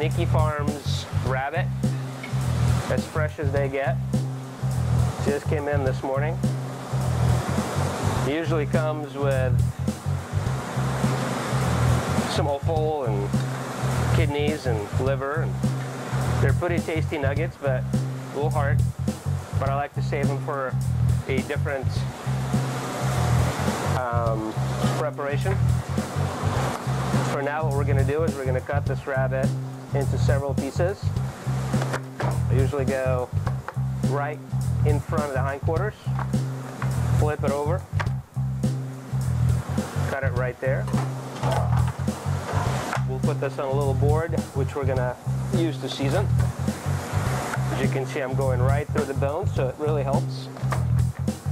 Nicky Farms rabbit, as fresh as they get. Just came in this morning. It usually comes with some offal and kidneys and liver, and they're pretty tasty nuggets, but a little hard. But I like to save them for a different preparation. For now, what we're going to do is we're going to cut this rabbit into several pieces. I usually go right in front of the hindquarters, flip it over, cut it right there. We'll put this on a little board, which we're going to use to season. As you can see, I'm going right through the bone, so it really helps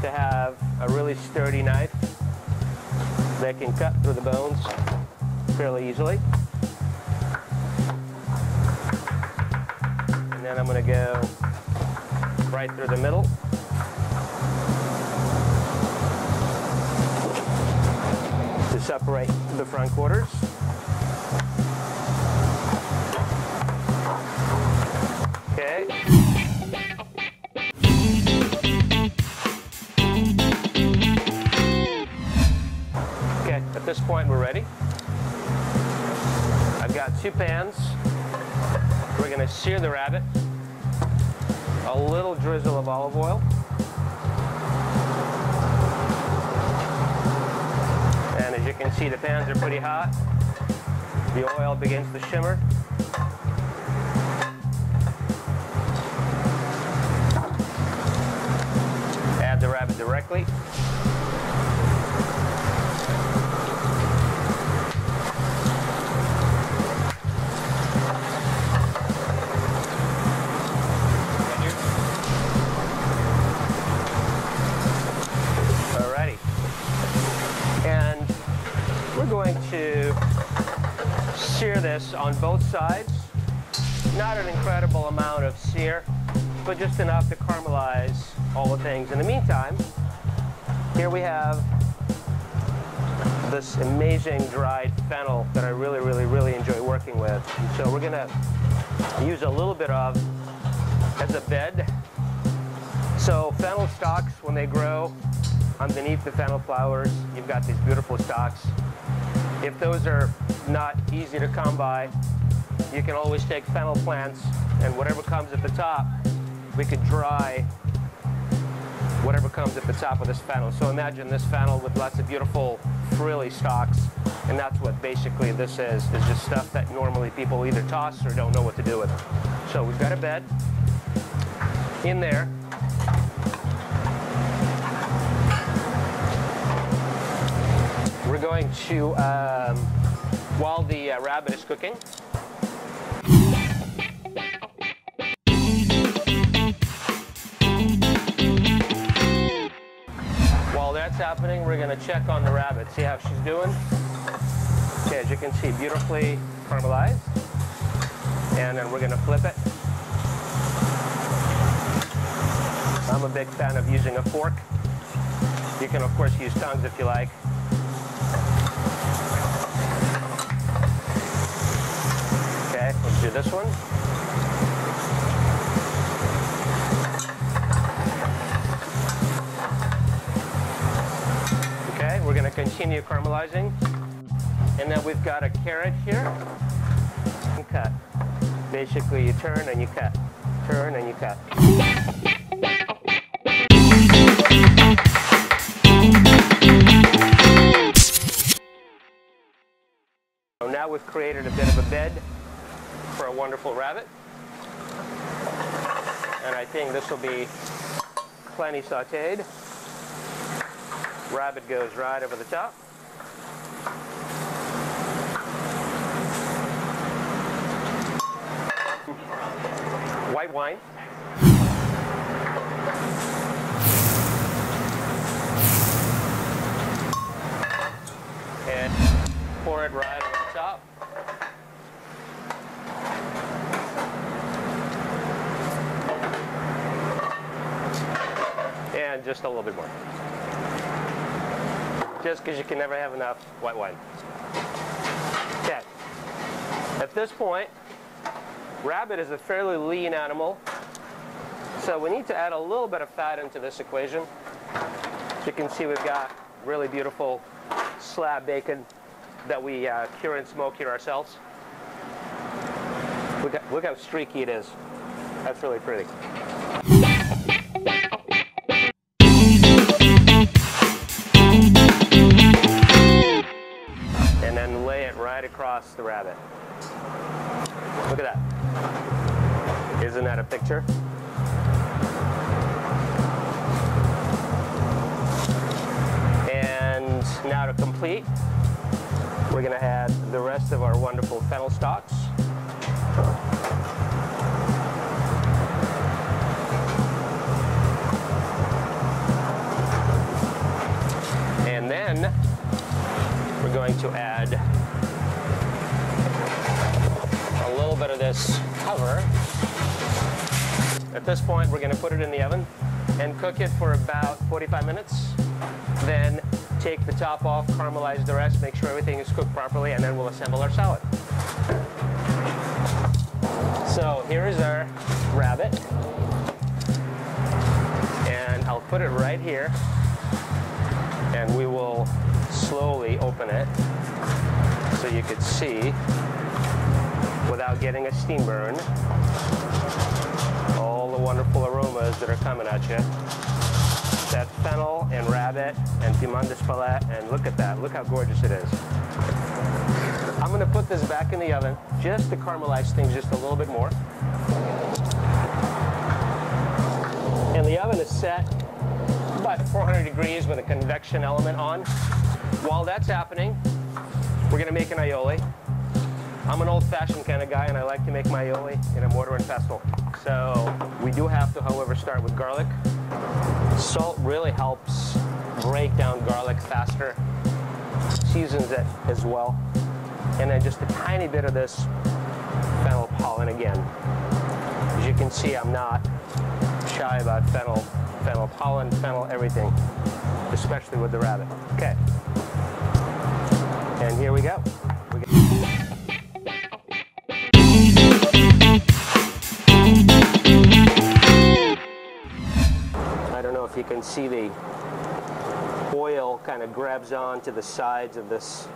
to have a really sturdy knife that can cut through the bones fairly easily. And then I'm going to go right through the middle. To separate the front quarters. Okay. Okay, at this point we're ready. I've got 2 pans. We're going to sear the rabbit. A little drizzle of olive oil. And as you can see, the pans are pretty hot. The oil begins to shimmer. Add the rabbit directly. To sear this on both sides. Not an incredible amount of sear, but just enough to caramelize all the things. In the meantime, here we have this amazing dried fennel that I really enjoy working with. And so we're going to use a little bit of as a bed. So fennel stalks, when they grow underneath the fennel flowers, you've got these beautiful stalks. If those are not easy to come by, you can always take fennel plants, and whatever comes at the top, we could dry whatever comes at the top of this fennel. So imagine this fennel with lots of beautiful frilly stalks, and that's what basically this is just stuff that normally people either toss or don't know what to do with. So we've got a bed in there. We're going to, while the rabbit is cooking, while that's happening, we're going to check on the rabbit, see how she's doing. Okay, as you can see, beautifully caramelized. And then we're going to flip it. I'm a big fan of using a fork. You can, of course, use tongs if you like. Okay, let's do this one. Okay, we're going to continue caramelizing. And then we've got a carrot here. And cut. Basically, you turn and you cut. Turn and you cut. So now we've created a bit of a bed for a wonderful rabbit. And I think this will be plenty sauteed. Rabbit goes right over the top. White wine. And pour it right over the top. And just a little bit more. Just because you can never have enough white wine. Okay. At this point, rabbit is a fairly lean animal, so we need to add a little bit of fat into this equation. As you can see, we've got really beautiful slab bacon that we cure and smoke here ourselves. Look how streaky it is. That's really pretty. And then lay it right across the rabbit. Look at that. Isn't that a picture? And now to complete, we're going to add the rest of our wonderful fennel stalks. And then we're going to add a little bit of this cover. At this point, we're going to put it in the oven and cook it for about 45 minutes. Then take the top off, caramelize the rest, make sure everything is cooked properly, and then we'll assemble our salad. So here is our rabbit, and I'll put it right here, and we will slowly open it so you could see, without getting a steam burn, all the wonderful aromas that are coming at you. That fennel and rabbit and piment d'Espelette, and look at that. Look how gorgeous it is. I'm going to put this back in the oven just to caramelize things just a little bit more. And the oven is set about 400 degrees with a convection element on. While that's happening, we're going to make an aioli. I'm an old-fashioned kind of guy, and I like to make my aioli in a mortar and pestle. So we do have to, however, start with garlic. Salt really helps break down garlic faster, seasons it as well. And then just a tiny bit of this fennel pollen again. As you can see, I'm not shy about fennel pollen, fennel everything, especially with the rabbit. Okay. And here we go. I don't know if you can see the oil kind of grabs on to the sides of this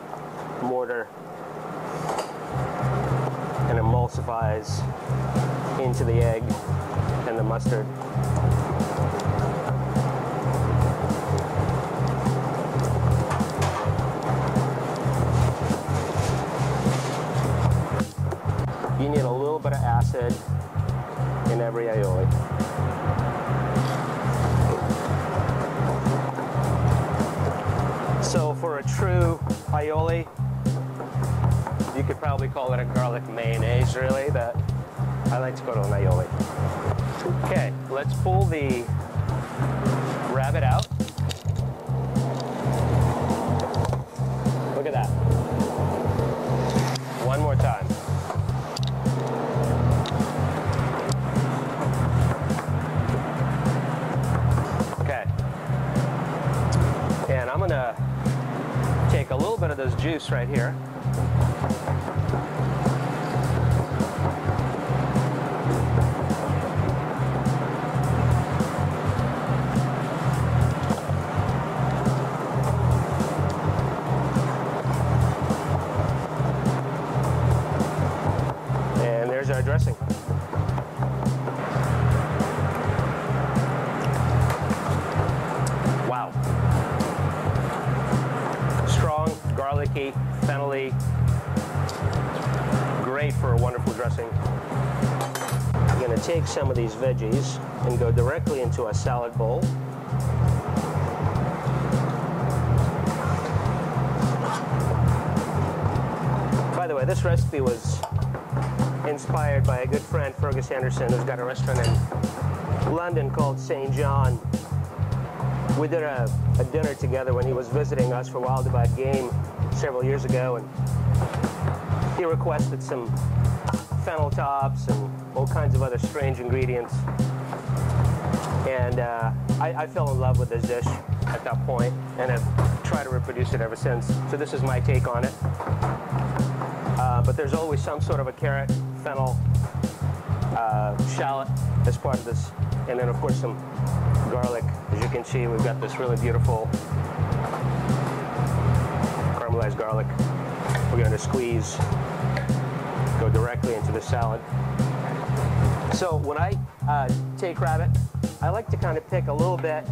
mortar and emulsifies into the egg and the mustard. You need a little bit of acid in every aioli. So for a true aioli, you could probably call it a garlic mayonnaise, really, but I like to go to an aioli. Okay, let's pull the rabbit out. Look at that. One more time. Okay. And I'm gonna take a little bit of this juice right here. And there's our dressing. Wow. Strong, garlicky, fennel-y, great for a wonderful dressing. I'm going to take some of these veggies and go directly into a salad bowl. By the way, this recipe was inspired by a good friend, Fergus Anderson, who's got a restaurant in London called St. John. We did a dinner together when he was visiting us for Wild About Game several years ago, and he requested some fennel tops and all kinds of other strange ingredients. And I fell in love with this dish at that point, and have tried to reproduce it ever since. So this is my take on it. But there's always some sort of a carrot, fennel, shallot as part of this. And then of course some garlic. As you can see, we've got this really beautiful caramelized garlic. We're going to squeeze, go directly into the salad. So when I take rabbit, I like to kind of pick a little bit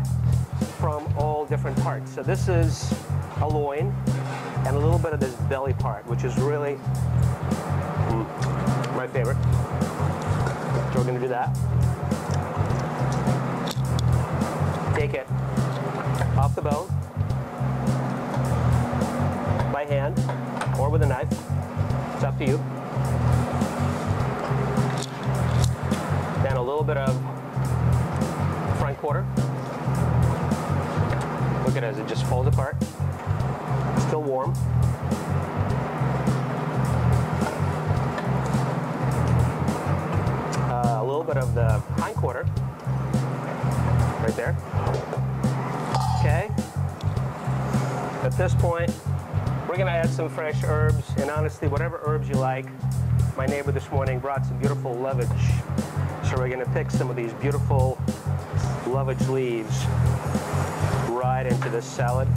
from all different parts. So this is a loin and a little bit of this belly part, which is really my favorite. So we're going to do that. Take it off the bone by hand or with a knife. It's up to you. Then a little bit of front quarter. Look at it as it just falls apart. Still warm. A little bit of the hind quarter. Right there. Okay. At this point, we're going to add some fresh herbs, and honestly, whatever herbs you like. My neighbor this morning brought some beautiful lovage. So we're going to pick some of these beautiful lovage leaves right into this salad.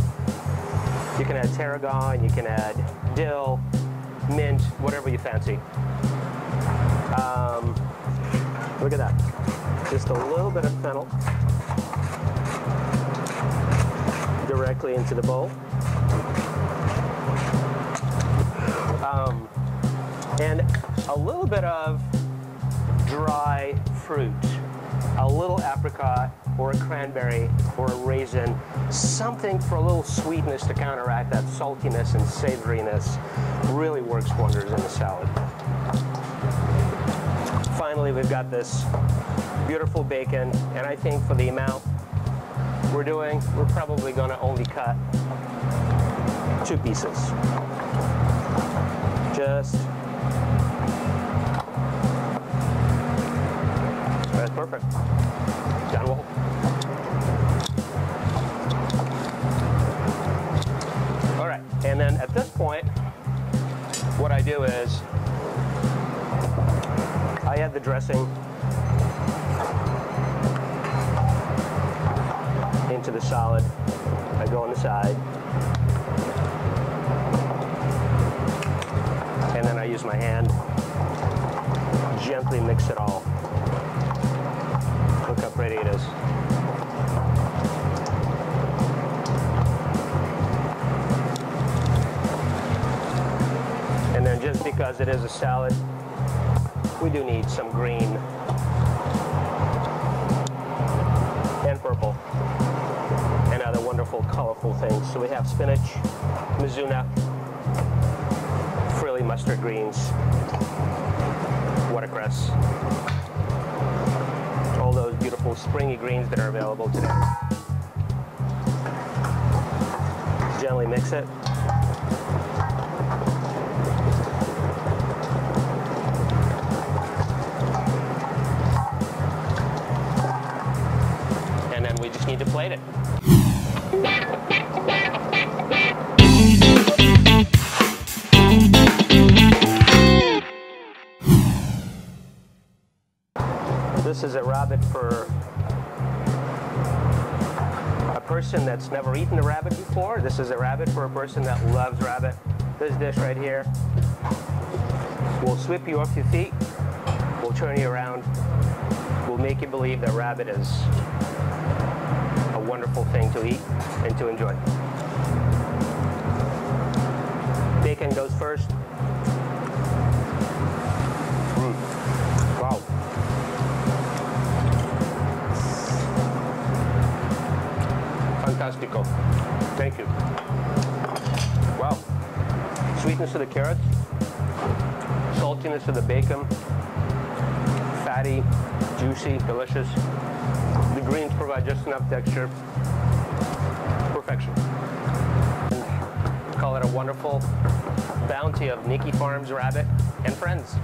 You can add tarragon, you can add dill, mint, whatever you fancy. Look at that. Just a little bit of fennel directly into the bowl. And a little bit of dry fruit, a little apricot or a cranberry or a raisin, something for a little sweetness to counteract that saltiness and savoriness. Really works wonders in the salad. Finally, we've got this beautiful bacon, and I think for the amount we're doing, we're probably going to only cut 2 pieces. Just that's perfect. Done well. All right, and then at this point, what I do is I add the dressing into the salad. I go on the side. And then I use my hand, gently mix it all. Look how pretty it is. And then just because it is a salad, we do need some green and purple and other wonderful, colorful things. So we have spinach, mizuna, frilly mustard greens, watercress, all those beautiful springy greens that are available today. Gently mix it. And then we just need to plate it. This is a rabbit for a person that's never eaten a rabbit before. This is a rabbit for a person that loves rabbit. This dish right here will sweep you off your feet. We'll turn you around. We'll make you believe that rabbit is a wonderful thing to eat and to enjoy. Bacon goes first. Wow. Fantastico. Thank you. Wow. Sweetness of the carrots, saltiness of the bacon, fatty, juicy, delicious. The greens provide just enough texture. Perfection. Call it a wonderful bounty of Nicky Farms rabbit and friends.